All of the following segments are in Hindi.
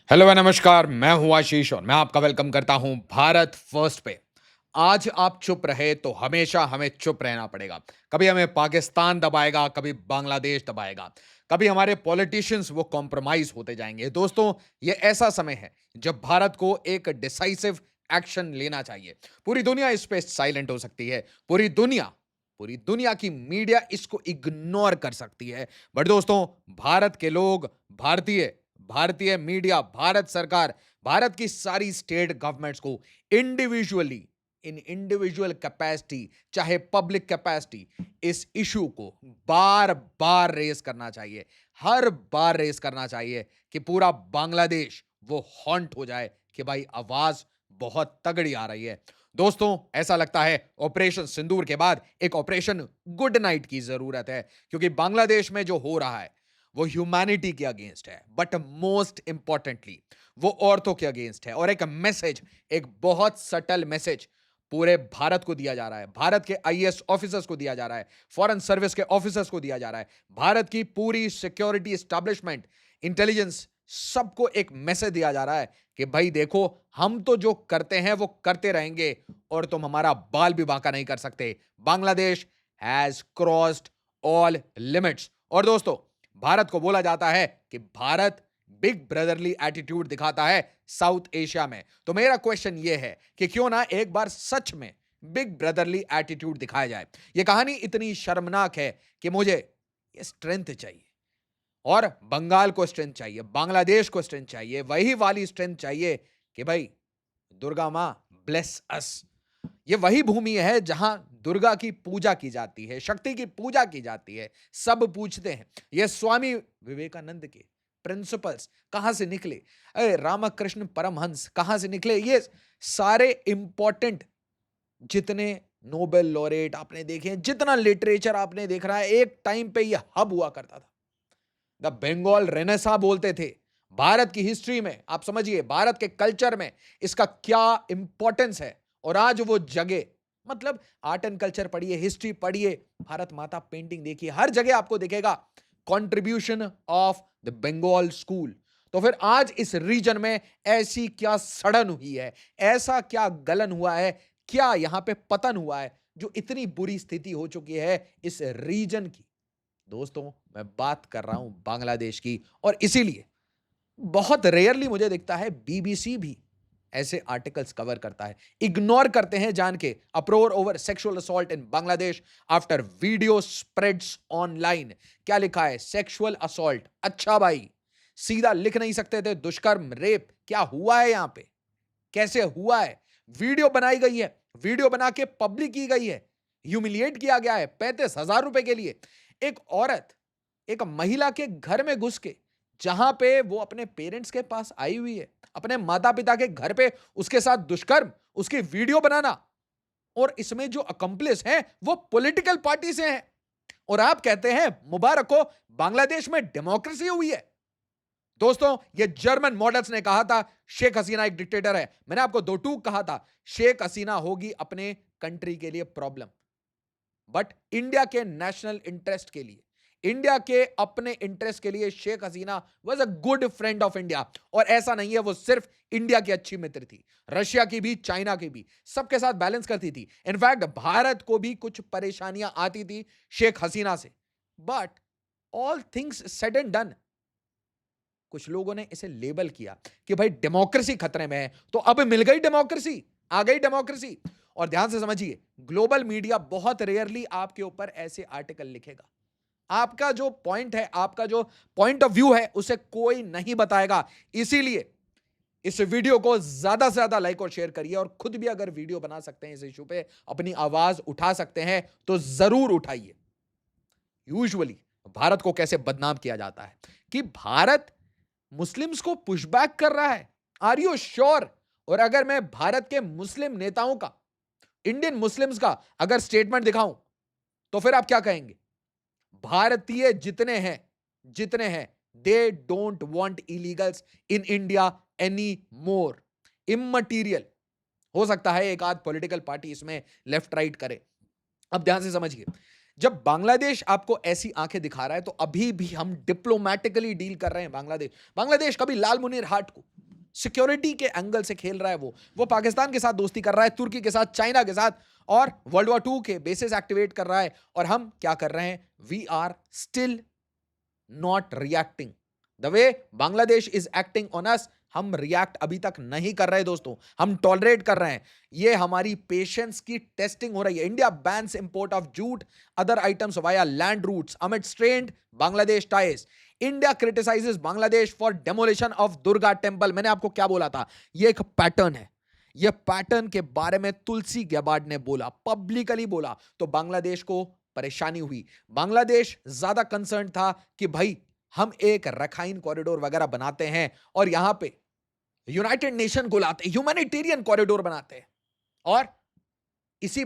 हेलो व नमस्कार, मैं हूं आशीष और मैं आपका वेलकम करता हूं भारत फर्स्ट पे। आज आप चुप रहे तो हमेशा हमें चुप रहना पड़ेगा। कभी हमें पाकिस्तान दबाएगा, कभी बांग्लादेश दबाएगा, कभी हमारे पॉलिटिशियंस वो कॉम्प्रोमाइज होते जाएंगे। दोस्तों, ये ऐसा समय है जब भारत को एक डिसाइसिव एक्शन लेना चाहिए। पूरी दुनिया इस पे साइलेंट हो सकती है। पूरी दुनिया की मीडिया इसको इग्नोर कर सकती है। बट दोस्तों, भारत के लोग, भारतीय भारतीय मीडिया, भारत सरकार, भारत की सारी स्टेट गवर्नमेंट्स को इंडिविजुअली, इन इंडिविजुअल कैपेसिटी, चाहे पब्लिक कैपेसिटी, इस इशू को बार बार रेस करना चाहिए। हर बार रेस करना चाहिए कि पूरा बांग्लादेश वो हॉन्ट हो जाए कि भाई आवाज बहुत तगड़ी आ रही है। दोस्तों, ऐसा लगता है ऑपरेशन सिंदूर के बाद एक ऑपरेशन गुड नाइट की जरूरत है, क्योंकि बांग्लादेश में जो हो रहा है वो ह्यूमैनिटी के अगेंस्ट है, बट मोस्ट इंपॉर्टेंटली वो औरतों के अगेंस्ट है। और एक मैसेज, एक बहुत सटल मैसेज पूरे भारत को दिया जा रहा है, भारत के आईएएस ऑफिसर्स को दिया जा रहा है, फॉरेन सर्विस के ऑफिसर्स को दिया जा रहा है, भारत की पूरी सिक्योरिटी एस्टैब्लिशमेंट, इंटेलिजेंस, सबको एक मैसेज दिया जा रहा है कि भाई देखो, हम तो जो करते हैं वो करते रहेंगे और तुम हमारा बाल भी बांका नहीं कर सकते। Bangladesh has crossed all limits. और दोस्तों, भारत को बोला जाता है कि भारत बिग ब्रदरली एटीट्यूड दिखाता है साउथ एशिया में। तो मेरा क्वेश्चन यह है कि क्यों ना एक बार सच में बिग ब्रदरली एटीट्यूड दिखाया जाए। यह कहानी इतनी शर्मनाक है कि मुझे ये स्ट्रेंथ चाहिए, और बंगाल को स्ट्रेंथ चाहिए, बांग्लादेश को स्ट्रेंथ चाहिए, वही वाली स्ट्रेंथ चाहिए कि भाई दुर्गा मां ब्लेस अस। ये वही भूमि है जहां दुर्गा की पूजा की जाती है, शक्ति की पूजा की जाती है। सब पूछते हैं ये स्वामी विवेकानंद के प्रिंसिपल्स कहां से निकले, अरे रामकृष्ण परमहंस कहां से निकले। ये सारे इंपॉर्टेंट, जितने नोबेल लॉरेट आपने देखे हैं, जितना लिटरेचर आपने देख रहा है, एक टाइम पे ये हब हुआ करता था। द बंगाल रेनेसा बोलते थे। भारत की हिस्ट्री में आप समझिए, भारत के कल्चर में इसका क्या इंपॉर्टेंस है। और आज वो जगह, मतलब आर्ट एंड कल्चर पढ़िए, हिस्ट्री पढ़िए, भारत माता पेंटिंग देखिए, हर जगह आपको दिखेगा contribution of the Bengal school. तो फिर आज इस रीजन में ऐसी क्या सड़न हुई है, ऐसा क्या गलन हुआ है, क्या यहां पे पतन हुआ है, जो इतनी बुरी स्थिति हो चुकी है इस रीजन की। दोस्तों, मैं बात कर रहा हूं बांग्लादेश की। और इसीलिए बहुत रेयरली मुझे दिखता है बीबीसी भी ऐसे आर्टिकल्स कवर करता है। इग्नोर करते हैं जान के, uproar over sexual assault in Bangladesh after video spreads online. क्या लिखा है? Sexual assault. अच्छा भाई, सीधा लिख नहीं सकते थे दुष्कर्म, रेप? क्या हुआ है यहां पे, कैसे हुआ है? वीडियो बनाई गई है, वीडियो बना के पब्लिक की गई है, ह्यूमिलिएट किया गया है 35,000 रुपए के लिए। एक औरत, एक महिला के घर में घुस के, जहां पे वो अपने पेरेंट्स के पास आई हुई है, अपने माता पिता के घर पे उसके साथ दुष्कर्म, उसकी वीडियो बनाना, और इसमें जो अकम्प्लिस हैं वो पॉलिटिकल पार्टी से हैं। और आप कहते हैं मुबारक हो, बांग्लादेश में डेमोक्रेसी हुई है। दोस्तों, ये जर्मन मॉडल्स ने कहा था शेख हसीना एक डिक्टेटर है। मैंने आपको दो टूक कहा था, शेख हसीना होगी अपने कंट्री के लिए प्रॉब्लम, बट इंडिया के नेशनल इंटरेस्ट के लिए, इंडिया के अपने इंटरेस्ट के लिए Sheikh Hasina was a good friend of India. और ऐसा नहीं है वो सिर्फ इंडिया की अच्छी मित्र थी, रशिया की भी, चाइना की भी, सबके साथ बैलेंस करती थी। इनफैक्ट भारत को भी कुछ परेशानियां आती थी शेख हसीना से। But all things said and done, कुछ लोगों ने इसे लेबल किया कि भाई डेमोक्रेसी खतरे में है, तो अब मिल गई डेमोक्रेसी, आ गई डेमोक्रेसी। और ध्यान से समझिए, ग्लोबल मीडिया बहुत रेयरली आपके ऊपर ऐसे आर्टिकल लिखेगा। आपका जो पॉइंट है, आपका जो पॉइंट ऑफ व्यू है, उसे कोई नहीं बताएगा। इसीलिए इस वीडियो को ज्यादा से ज्यादा लाइक और शेयर करिए, और खुद भी अगर वीडियो बना सकते हैं इस इशू पे, अपनी आवाज उठा सकते हैं, तो जरूर उठाइए। यूजुअली भारत को कैसे बदनाम किया जाता है कि भारत मुस्लिम्स को पुशबैक कर रहा है। Are you sure? और अगर मैं भारत के मुस्लिम नेताओं का, इंडियन मुस्लिम्स का अगर स्टेटमेंट दिखाऊं, तो फिर आप क्या कहेंगे? भारतीय जितने हैं they don't want illegals in India any more. Immaterial. हो सकता है एक आध पॉलिटिकल पार्टी इसमें लेफ्ट राइट करे। अब ध्यान से समझिए, जब बांग्लादेश आपको ऐसी आंखें दिखा रहा है, तो अभी भी हम डिप्लोमैटिकली डील कर रहे हैं। बांग्लादेश कभी लाल मुनीर हाट को, सिक्योरिटी के एंगल से खेल रहा है। वो पाकिस्तान के साथ दोस्ती कर रहा है, तुर्की के साथ, चाइना के साथ, और वर्ल्ड वॉर 2 के बेसिस एक्टिवेट कर रहा है। और हम क्या कर रहे हैं? We are still not reacting the way Bangladesh is acting on us. हम रिएक्ट अभी तक नहीं कर रहे दोस्तों, हम टॉलरेट कर रहे हैं। ये हमारी पेशेंस की टेस्टिंग हो रही है। India bans import of jute other items via land routes amid strained Bangladesh ties. India criticises Bangladesh for demolition of Durga temple. मैंने आपको क्या बोला था? ये एक पैटर्न है। ये पैटर्न के बारे में तुलसी गैबार्ड ने बोला, पब्लिकली बोला, तो बांग्लादेश को परेशानी हुई। बांग्लादेश ज्यादा कंसर्न था कि भाई हम एक रखाइन कॉरिडोर वगैरह बनाते हैं और यहां पे यूनाइटेड नेशन को लाते, ह्यूमैनिटेरियन कॉरिडोर बनाते हैं, और इसी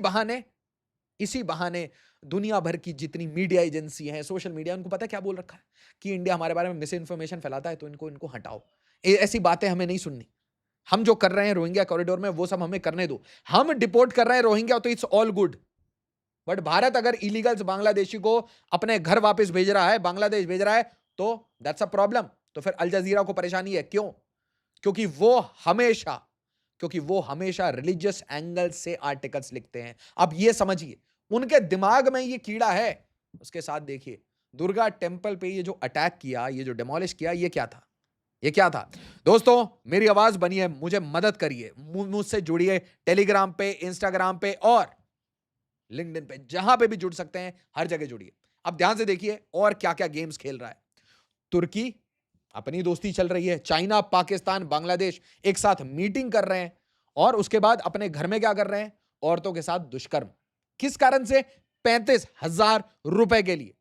बहाने दुनिया भर की जितनी मीडिया एजेंसी हैं, सोशल मीडिया, उनको पता है क्या बोल रखा है? कि इंडिया हमारे बारे में मिस इन्फॉर्मेशन फैलाता है, तो इनको हटाओ। ऐसी बातें हमें नहीं सुननी। हम जो कर रहे हैं रोहिंग्या कॉरिडोर में, वो सब हमें करने दो। हम डिपोर्ट कर रहे हैं रोहिंग्या, तो it's all good. But Bharat अगर इलीगल्स बांग्लादेशी को अपने घर वापस भेज रहा है, बांग्लादेश भेज रहा है, तो दैट्स अ प्रॉब्लम। तो फिर अल जजीरा को परेशानी है। क्यों? क्योंकि वो हमेशा रिलीजियस एंगल से आर्टिकल्स लिखते हैं। अब ये समझिए, उनके दिमाग में ये कीड़ा है। उसके साथ देखिए, दुर्गा टेंपल पे ये जो अटैक किया, ये जो डिमोलिश किया, ये क्या था? दोस्तों, मेरी आवाज बनिए, मुझे मदद करिए, मुझसे जुड़िए टेलीग्राम पे, इंस्टाग्राम पे और लिंक्डइन पे, जहां पे भी जुड़ सकते हैं, हर जगह जुड़िए। अब ध्यान से देखिए और क्या क्या गेम्स खेल रहा है। तुर्की, अपनी दोस्ती चल रही है। चाइना, पाकिस्तान, बांग्लादेश एक साथ मीटिंग कर रहे हैं, और उसके बाद अपने घर में क्या कर रहे हैं? औरतों के साथ दुष्कर्म। किस कारण से? 35,000 रुपए के लिए।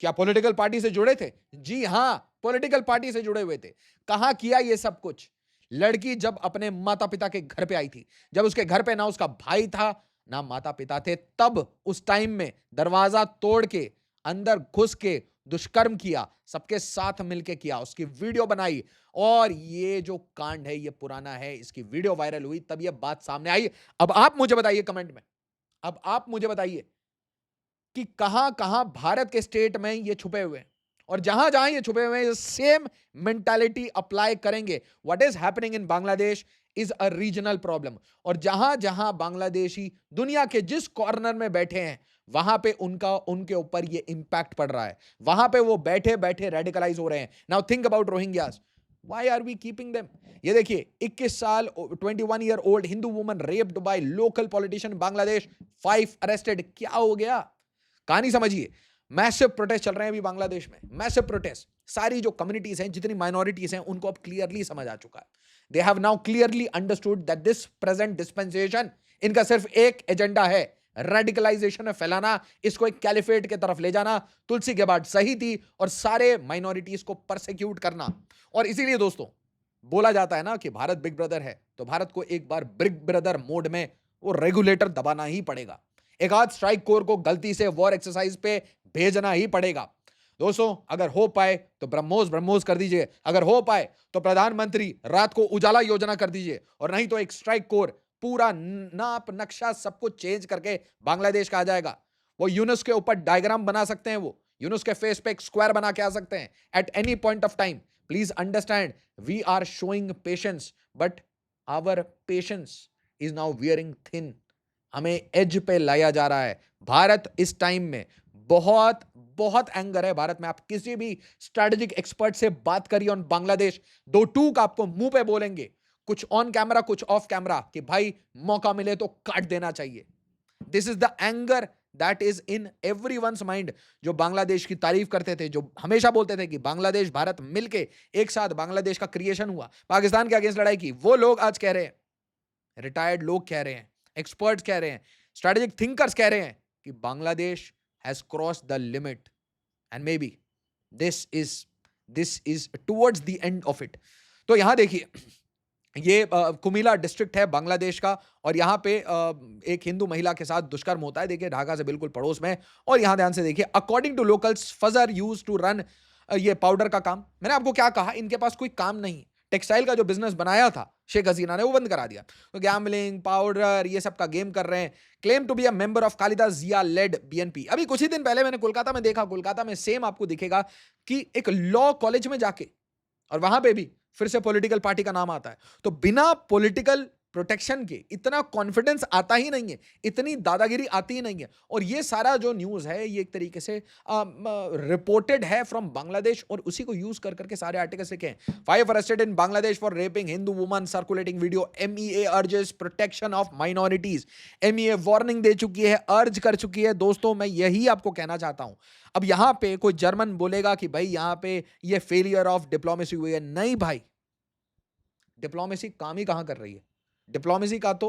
क्या पॉलिटिकल पार्टी से जुड़े थे? जी हां, पॉलिटिकल पार्टी से जुड़े हुए थे। कहां किया ये सब कुछ? लड़की जब अपने माता पिता के घर पे आई थी, जब उसके घर पे ना उसका भाई था ना माता पिता थे, तब उस टाइम में दरवाजा तोड़ के अंदर घुस के दुष्कर्म किया, सबके साथ मिलके किया, उसकी वीडियो बनाई। और ये जो कांड है ये पुराना है, इसकी वीडियो वायरल हुई, तब ये बात सामने आई। अब आप मुझे बताइए कमेंट में, अब आप मुझे बताइए कि कहां कहां भारत के स्टेट में ये छुपे हुए हैं, और जहां जहां ये छुपे हुए हैं, सेम मेंटालिटी अप्लाई करेंगे। What is happening in Bangladesh is a regional problem. और जहां जहां बांग्लादेशी दुनिया के जिस कॉर्नर में बैठे हैं, वहां पे उनके ऊपर ये इंपैक्ट पड़ रहा है। वहां पे वो बैठे बैठे रेडिकलाइज हो रहे हैं। Now think about Rohingyas, why are we keeping them? ये देखिए, 21 साल 21 year old Hindu woman raped by local politician Bangladesh, 5 arrested. क्या हो गया? कहानी समझिए। मैसिव प्रोटेस्ट चल रहे हैं अभी बांग्लादेश में, मैसिव प्रोटेस्ट। सारी जो कम्युनिटीज हैं, जितनी माइनॉरिटीज हैं, उनको अब क्लियरली समझ आ चुका है। They have now clearly understood that this present dispensation, इनका सिर्फ एक एजेंडा है, रेडिकलाइजेशन में फैलाना, इसको एक कैलिफेट के तरफ ले जाना। तुलसी गैबार्ड सही थी, और सारे माइनॉरिटीज को परसिक्यूट करना। और इसीलिए दोस्तों, बोला जाता है ना कि भारत बिग ब्रदर है, तो भारत को एक बार बिग ब्रदर मोड में वो रेगुलेटर दबाना ही पड़ेगा। एक आध स्ट्राइक कोर को गलती से वॉर एक्सरसाइज पे भेजना ही पड़ेगा। दोस्तों, अगर हो पाए तो ब्रह्मोस कर दीजिए, अगर हो पाए तो प्रधानमंत्री रात को उजाला योजना कर दीजिए, और नहीं तो एक स्ट्राइक कोर पूरा नाप नक्शा सब कुछ चेंज करके बांग्लादेश का आ जाएगा। वो यूनुस के ऊपर डायग्राम बना सकते हैं, वो यूनुस के फेस पे एक स्क्वायर बना के आ सकते हैं at any point of time. Please understand, we are showing patience, but our patience is now wearing thin. हमें एज पे लाया जा रहा है। भारत इस टाइम में बहुत बहुत एंगर है भारत में। आप किसी भी स्ट्रेटेजिक एक्सपर्ट से बात करिए ऑन बांग्लादेश, दो टूक आपको मुंह पे बोलेंगे, कुछ ऑन कैमरा कुछ ऑफ कैमरा, कि भाई मौका मिले तो काट देना चाहिए। This is the anger that is in everyone's mind. जो बांग्लादेश की तारीफ करते थे, जो हमेशा बोलते थे कि बांग्लादेश भारत मिलके एक साथ बांग्लादेश का क्रिएशन हुआ, पाकिस्तान के अगेंस्ट लड़ाई की, वो लोग आज कह रहे हैं, रिटायर्ड लोग कह रहे हैं, एक्सपर्ट्स कह रहे हैं, स्ट्रेटेजिक थिंकर्स कह रहे हैं कि Bangladesh has crossed the limit, and may be this is towards the end of it. तो यहां देखिए, ये कुमिला डिस्ट्रिक्ट है बांग्लादेश का, और यहां पे एक हिंदू महिला के साथ दुष्कर्म होता है। देखिए, ढाका से बिल्कुल पड़ोस में। और यहां ध्यान से देखिए, अकॉर्डिंग टू लोकल्स फजर यूज्ड टू रन ये पाउडर का काम। मैंने आपको क्या कहा, इनके पास कोई काम नहीं। टेक्सटाइल का जो बिजनेस बनाया था शेख हसीना ने, वो बंद करा दिया। तो गैम्बलिंग, पाउडर, ये सब का गेम कर रहे हैं। Claim to be a member of Khaleda Zia led BNP. अभी कुछ ही दिन पहले मैंने कोलकाता में देखा, कोलकाता में सेम आपको दिखेगा कि एक लॉ कॉलेज में जाके, और वहां पे भी फिर से पॉलिटिकल पार्टी का नाम आता है। तो बिना पॉलिटिकल प्रोटेक्शन के इतना कॉन्फिडेंस आता ही नहीं है, इतनी दादागिरी आती ही नहीं है। और ये सारा जो न्यूज़ है ये एक तरीके से रिपोर्टेड है फ्रॉम बांग्लादेश और उसी को यूज कर करके सारे आर्टिकल्स लिखे हैं। 5 arrested in Bangladesh for raping Hindu woman, circulating video, MEA urges protection of minorities. MEA warning दे चुकी है, अर्ज कर चुकी है। दोस्तों मैं यही आपको कहना चाहता हूं। अब यहां पे कोई जर्मन बोलेगा कि भाई यहां पे ये फेलियर ऑफ डिप्लोमेसी हुई है। नहीं भाई, डिप्लोमेसी काम ही कहां कर रही है? डिप्लोमेसी का तो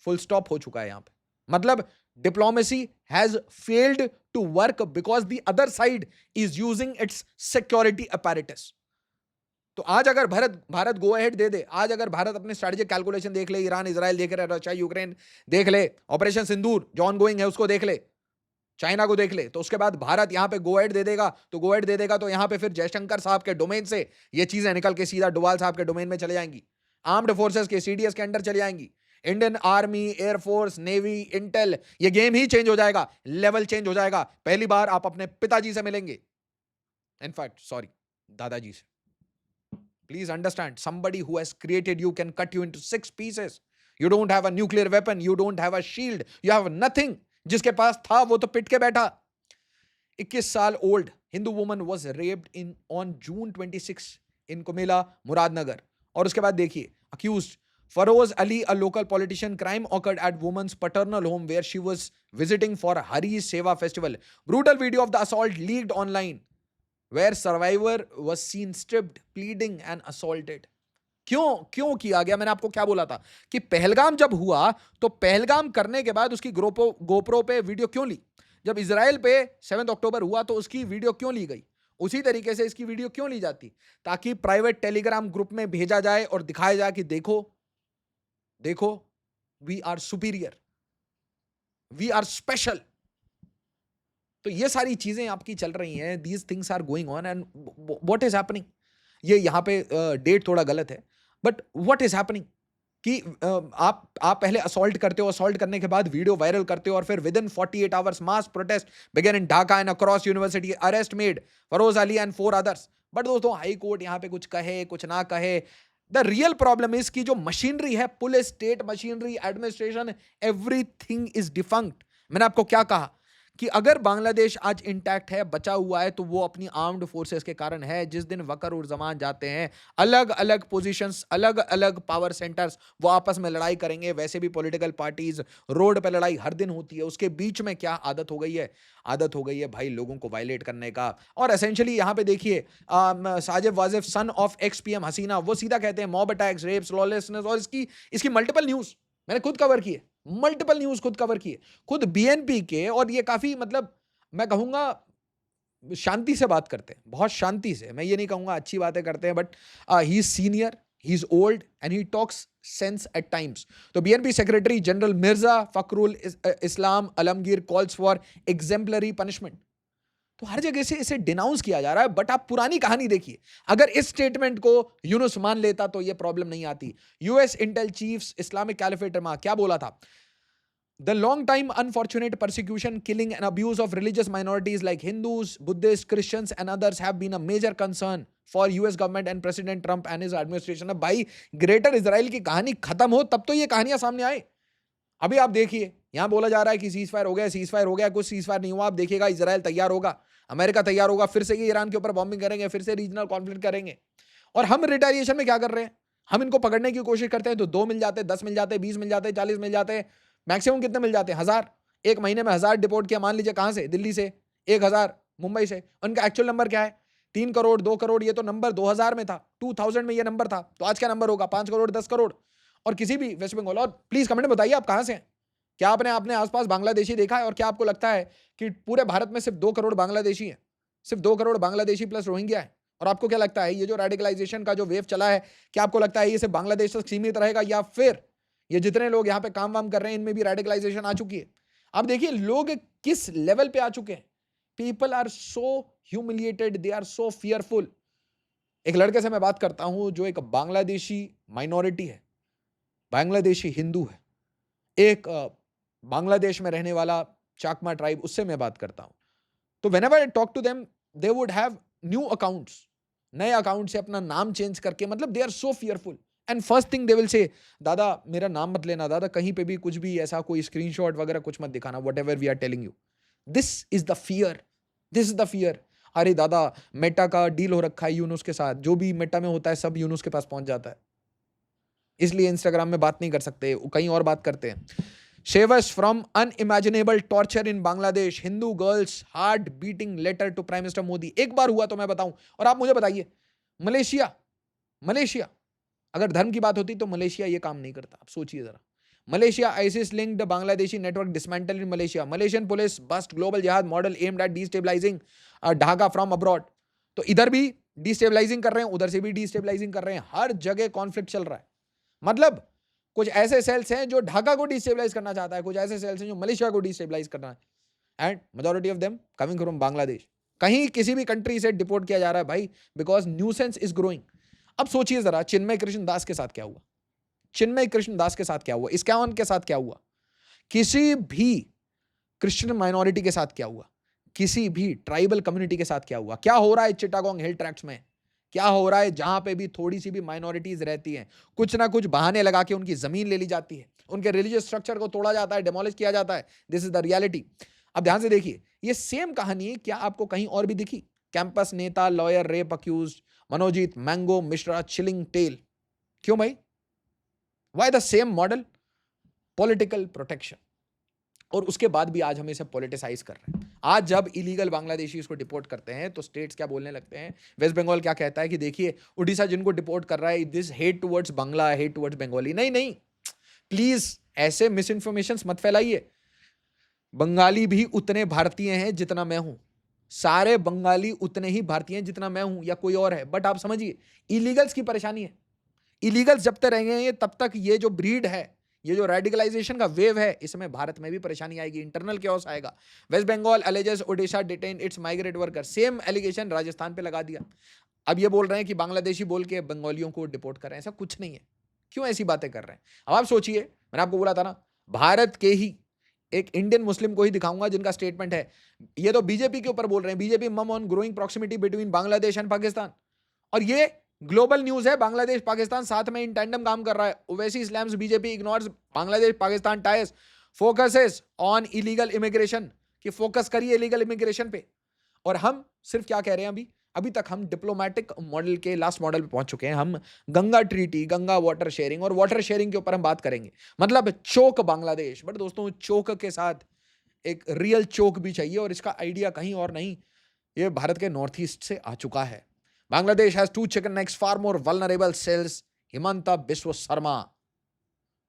फुल स्टॉप हो चुका है यहां पे। मतलब diplomacy has failed to work because the other side is using its security apparatus. तो आज अगर भारत गो अहेड दे दे, आज अगर भारत अपने स्ट्रेटेजिक कैलकुलेशन देख ले, ईरान इजराइल देख रहे, रशिया यूक्रेन देख ले, ऑपरेशन सिंदूर जो ऑनगोइंग है उसको देख ले, चाइना को देख ले, तो उसके बाद भारत यहां पे गो अहेड दे देगा, तो गो अहेड दे देगा तो यहां पे फिर जयशंकर साहब के डोमेन से ये चीजें निकल के सीधा डोवाल साहब के डोमेन में चले जाएंगी, आर्म्ड फोर्सेस के सीडीएस के अंडर चली जाएंगी, Indian army, air force, navy, Intel, ये गेम ही चेंज हो जाएगा, लेवल चेंज हो जाएगा। पहली बार आप अपने पिताजी से मिलेंगे, इनफैक्ट सॉरी दादाजी से। Please understand, somebody who has created you can cut you into 6 pieces. You don't have a nuclear weapon, you don't have a shield, you have nothing. जिसके पास था वो तो पिट के बैठा। 21 साल old Hindu woman was raped in on June 26 in Comilla, Muradnagar. और उसके बाद देखिए, accused Faroz Ali, a local politician, crime occurred at woman's paternal home where she was visiting for Hari Seva festival. Brutal video of the assault leaked online, where survivor was seen stripped, pleading and assaulted. क्यों किया गया? मैंने आपको क्या बोला था कि पहलगाम जब हुआ तो पहलगाम करने के बाद उसकी गोप्रो पे वीडियो क्यों ली? जब इजराइल पे 7 अक्टूबर हुआ तो उसकी वीडियो क्यों ली गई? उसी तरीके से इसकी वीडियो क्यों ली जाती? ताकि प्राइवेट टेलीग्राम ग्रुप में भेजा जाए और दिखाया जाए कि देखो देखो, we are superior, we are special. तो ये सारी चीजें आपकी चल रही हैं, these things are going on and what is happening. ये यहाँ पे डेट थोड़ा गलत है, बट व्हाट इज हैपनिंग कि आप पहले असॉल्ट करते हो, असॉल्ट करने के बाद वीडियो वायरल करते हो और फिर within 48 hours mass protest began in Dhaka and across university, arrest made Feroz Ali and 4 others. But दोस्तों हाई कोर्ट यहाँ पे कुछ कहे कुछ ना कहे, द रियल प्रॉब्लम इज कि जो मशीनरी है, police, state machinery, administration, everything is defunct. मैंने आपको क्या कहा कि अगर बांग्लादेश आज इंटैक्ट है, बचा हुआ है, तो वो अपनी आर्म्ड फोर्सेस के कारण है। जिस दिन वकर और जमान जाते हैं, अलग अलग पोजीशंस, अलग अलग पावर सेंटर्स, वो आपस में लड़ाई करेंगे। वैसे भी पॉलिटिकल पार्टीज रोड पे लड़ाई हर दिन होती है। उसके बीच में क्या आदत हो गई है? आदत हो गई है भाई लोगों को वायलेट करने का। और एसेंशियली यहाँ पे देखिए, Sajeeb Wazed son of ex PM Hasina, वो सीधा कहते हैं मॉब अटैक्स, रेप्स, लॉलेसनेस, और इसकी मल्टीपल न्यूज मैंने खुद कवर की है, मल्टीपल न्यूज खुद कवर किए, खुद बीएनपी के। और ये काफी, मतलब मैं कहूंगा शांति से बात करते हैं, बहुत शांति से। मैं ये नहीं कहूंगा अच्छी बातें करते हैं, but he is senior, he is old and he talks sense at times. तो BNP secretary general Mirza Fakhrul Islam Alamgir calls for exemplary punishment. तो हर जगह से इसे डिनाउंस किया जा रहा है। बट आप पुरानी कहानी देखिए, अगर इस स्टेटमेंट को यूनुस मान लेता तो ये प्रॉब्लम नहीं आती। US Intel chiefs Islamic caliphate में क्या बोला था? The long time unfortunate persecution, killing and abuse of religious minorities like Hindus, Buddhists, Christians and others have been a major concern for US government and President Trump and his administration। अब भाई ग्रेटर इजराइल की कहानी खत्म हो तब तो ये कहानियां सामने आए। अभी आप देखिए, यहां बोला जा रहा है कि सीज फायर हो गया, सीज फायर हो गया, कुछ सीज फायर नहीं हुआ। आप देखिएगा इजराइल तैयार होगा, अमेरिका तैयार होगा, फिर से ये ईरान के ऊपर बॉम्बिंग करेंगे, फिर से रीजनल कॉन्फ्लिक्ट करेंगे। और हम रिटेलिएशन में क्या कर रहे हैं? हम इनको पकड़ने की कोशिश करते हैं तो 2 मिल जाते, 10 मिल जाते, 20 मिल जाते, 40 मिल जाते, मैक्सिमम कितने मिल जाते हैं? 1000। एक महीने में 1000 डिपोर्ट किया, मान लीजिए कहां से? दिल्ली से। 1000 मुंबई से। उनका एक्चुअल नंबर क्या है? 3 करोड़, 2 करोड़। ये तो नंबर 2000 में था, 2000 में ये नंबर था। तो आज क्या नंबर होगा? 5 करोड़, 10 करोड़। और किसी भी वेस्ट बंगाल, और प्लीज कमेंट में बताइए आप कहां से हैं। क्या आपने अपने आसपास बांग्लादेशी देखा है? और क्या आपको लगता है कि पूरे भारत में सिर्फ 2 करोड़ बांग्लादेशी हैं? सिर्फ 2 करोड़ बांग्लादेशी प्लस रोहिंग्या है। और आपको क्या लगता है ये जो रेडिकलाइजेशन का जो वेव चला है, क्या आपको लगता है ये सिर्फ बांग्लादेश तक सीमित रहेगा, या फिर ये जितने लोग यहाँ पे काम वाम कर रहे हैं इनमें भी रेडिकलाइजेशन आ चुकी है? आप देखिए लोग किस लेवल पे आ चुके हैं। People are so humiliated, they are so fearful. एक लड़के से मैं बात करता हूं जो एक बांग्लादेशी माइनॉरिटी है, बांग्लादेशी हिंदू है, एक बांग्लादेश में रहने वाला चाकमा ट्राइब, उससे मैं बात करता हूं। तो whenever I talk to them, they would have new accounts नए अकाउंट से अपना नाम चेंज करके, मतलब they are so fearful. And first thing they will say, दादा मेरा नाम मत लेना, दादा कहीं पे भी कुछ भी ऐसा कोई स्क्रीनशॉट वगैरह कुछ मत दिखाना, whatever we are telling you. This is the fear, this is the fear. अरे दादा मेटा का डील हो रखा है यूनुस के साथ, जो भी मेटा में होता है सब यूनुस के पास पहुंच जाता है, इसलिए इंस्टाग्राम में बात नहीं कर सकते, कहीं और बात करते हैं। शेवस from unimaginable torture in Bangladesh, Hindu girls heart beating letter to prime minister Modi. एक बार हुआ तो मैं बताऊं, और आप मुझे बताइए, मलेशिया, मलेशिया अगर धर्म की बात होती तो मलेशिया ये काम नहीं करता। आप सोचिए जरा, Malaysia ISIS linked Bangladeshi network dismantle in Malaysia, Malaysian police bust global jihad model aimed at destabilising Dhaka from abroad. तो इधर भी डिस्टेबलाइजिंग कर रहे हैं, उधर से भी डिस्टेबलाइजिंग कर रहे हैं, हर जगह कॉन्फ्लिक्ट चल रहा है। मतलब कुछ ऐसे सेल्स हैं जो ढाका को डिस्टेबलाइज करना चाहता है, कुछ ऐसे सेल्स हैं जो मलेशिया को डिस्टेबलाइज करना है, and majority of them coming from Bangladesh. कहीं किसी भी कंट्री से डिपोर्ट किया जा रहा है भाई, बिकॉज न्यूसेंस इज ग्रोइंग। अब सोचिए जरा, चिन्मय कृष्ण दास के साथ क्या हुआ, चिन्मय कृष्ण दास के साथ क्या हुआ, इस्कॉन के साथ क्या हुआ, किसी भी क्रिश्चियन माइनॉरिटी के साथ क्या हुआ, किसी भी ट्राइबल कम्युनिटी के साथ क्या हुआ, क्या हो रहा है चिटागोंग हिल ट्रैक्ट्स में, क्या हो रहा है जहां पे भी थोड़ी सी भी माइनॉरिटीज रहती हैं, कुछ ना कुछ बहाने लगा के उनकी जमीन ले ली जाती है, उनके रिलीजियस स्ट्रक्चर को तोड़ा जाता है, डिमोलिश किया जाता है। This is the reality. अब ध्यान से देखिए, ये सेम कहानी क्या आपको कहीं और भी दिखी? कैंपस नेता lawyer rape accused Manojit mango Mishra chilling tale. क्यों भाई? Why the same model? Political protection. और उसके बाद भी आज हम इसे पॉलिटिसाइज कर रहे हैं। आज जब इलीगल बांग्लादेशी इसको डिपोर्ट करते हैं तो स्टेट्स क्या बोलने लगते हैं, वेस्ट बंगाल क्या कहता है कि देखिए उड़ीसा जिनको डिपोर्ट कर रहा है, this hate towards Bangla, hate towards Bengali. नहीं नहीं, प्लीज ऐसे मिस इन्फॉर्मेशन मत फैलाइए। बंगाली भी उतने भारतीय हैं जितना मैं हूं, सारे बंगाली उतने ही भारतीय हैं जितना मैं हूं या कोई और है। बट आप समझिए, इलीगल्स की परेशानी है। इलीगल्स जब तक रहेंगे तब तक ये जो ब्रीड है, ये जो रेडिकलाइजेशन का वेव है, इसमें भारत में भी परेशानी आएगी, इंटरनल क्योस आएगा। West Bengal alleges Odisha detain its migrate worker, same allegation Rajasthan पे लगा दिया। अब ये बोल रहे हैं कि बांग्लादेशी बोल के बंगालियों को डिपोर्ट कर रहे हैं, ऐसा कुछ नहीं है। क्यों ऐसी बातें कर रहे हैं? अब आप सोचिए, मैंने आपको बोला था ना, भारत के ही एक इंडियन मुस्लिम को ही दिखाऊंगा जिनका स्टेटमेंट है, ये तो बीजेपी के ऊपर बोल रहे हैं, बीजेपी मम on growing proximity between Bangladesh and Pakistan. और ये ग्लोबल न्यूज है, बांग्लादेश पाकिस्तान साथ में इन टैंडम काम कर रहा है। Owaisi Islam's BJP ignores Bangladesh Pakistan ties, focuses on illegal immigration, कि फोकस करिए इलीगल इमिग्रेशन पे। और हम सिर्फ क्या कह रहे हैं, अभी अभी तक हम डिप्लोमेटिक मॉडल के लास्ट मॉडल पे पहुंच चुके हैं। हम Ganga treaty, Ganga water sharing और वाटर शेयरिंग के ऊपर हम बात करेंगे, मतलब चोक बांग्लादेश। बट दोस्तों, चोक के साथ एक रियल चोक भी चाहिए, और इसका आइडिया कहीं और नहीं, ये भारत के नॉर्थ ईस्ट से आ चुका है। Bangladesh has to chicken neck's far more vulnerable सेल्स, हिमंता बिस्व शर्मा।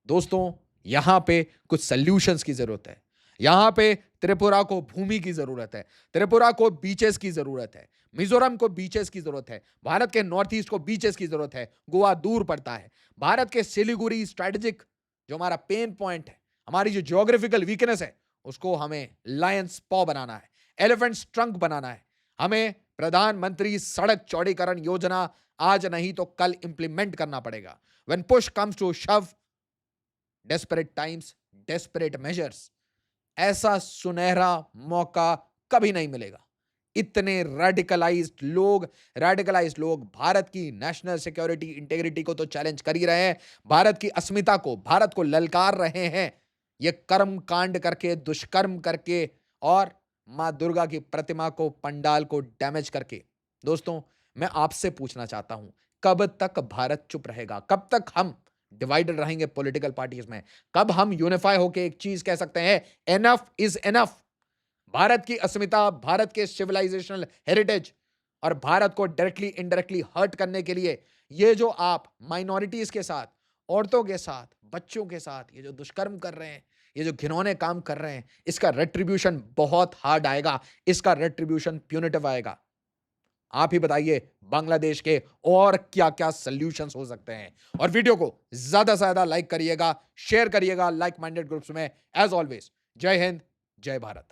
दोस्तों, यहां पे कुछ सॉल्यूशंस की जरूरत है। यहां पे त्रिपुरा को भूमि की जरूरत है, त्रिपुरा को बीचेस की जरूरत है, मिजोरम को बीचेस की जरूरत है, भारत के नॉर्थ ईस्ट को बीचेस की जरूरत है। गोवा दूर पड़ता है। भारत के सिलीगुड़ी स्ट्रेटेजिक जो हमारा पेन पॉइंट है, हमारी जो ज्योग्राफिकल वीकनेस है, उसको हमें लायंस पॉ बनाना है, एलिफेंट ट्रंक बनाना है। हमें प्रधानमंत्री सड़क चौड़ीकरण योजना आज नहीं तो कल इंप्लीमेंट करना पड़ेगा। When push comes to shove, desperate times, desperate measures. ऐसा सुनहरा मौका कभी नहीं मिलेगा। इतने रेडिकलाइज्ड लोग भारत की नेशनल सिक्योरिटी इंटीग्रिटी को तो चैलेंज कर ही रहे हैं, भारत की अस्मिता को, भारत को ललकार रहे हैं, ये कर्म कांड करके, दुष्कर्म करके, और मां दुर्गा की प्रतिमा को, पंडाल को डैमेज करके। दोस्तों, मैं आपसे पूछना चाहता हूं, कब तक भारत चुप रहेगा? कब तक हम डिवाइडेड रहेंगे पॉलिटिकल पार्टीज में? कब हम यूनिफाई होकर एक चीज कह सकते हैं, एनफ इज एनफ? भारत की अस्मिता, भारत के सिविलाइजेशनल हेरिटेज और भारत को डायरेक्टली इनडायरेक्टली हर्ट करने के लिए ये जो आप माइनॉरिटीज के साथ, औरतों के साथ, बच्चों के साथ ये जो दुष्कर्म कर रहे हैं, ये जो घिनौने काम कर रहे हैं, इसका रेट्रिब्यूशन बहुत हार्ड आएगा, इसका रेट्रिब्यूशन प्यूनिटिव आएगा। आप ही बताइए, बांग्लादेश के और क्या क्या सॉल्यूशंस हो सकते हैं? और वीडियो को ज्यादा से ज्यादा लाइक करिएगा, शेयर करिएगा लाइक माइंडेड ग्रुप्स में। एज ऑलवेज, जय हिंद, जय भारत।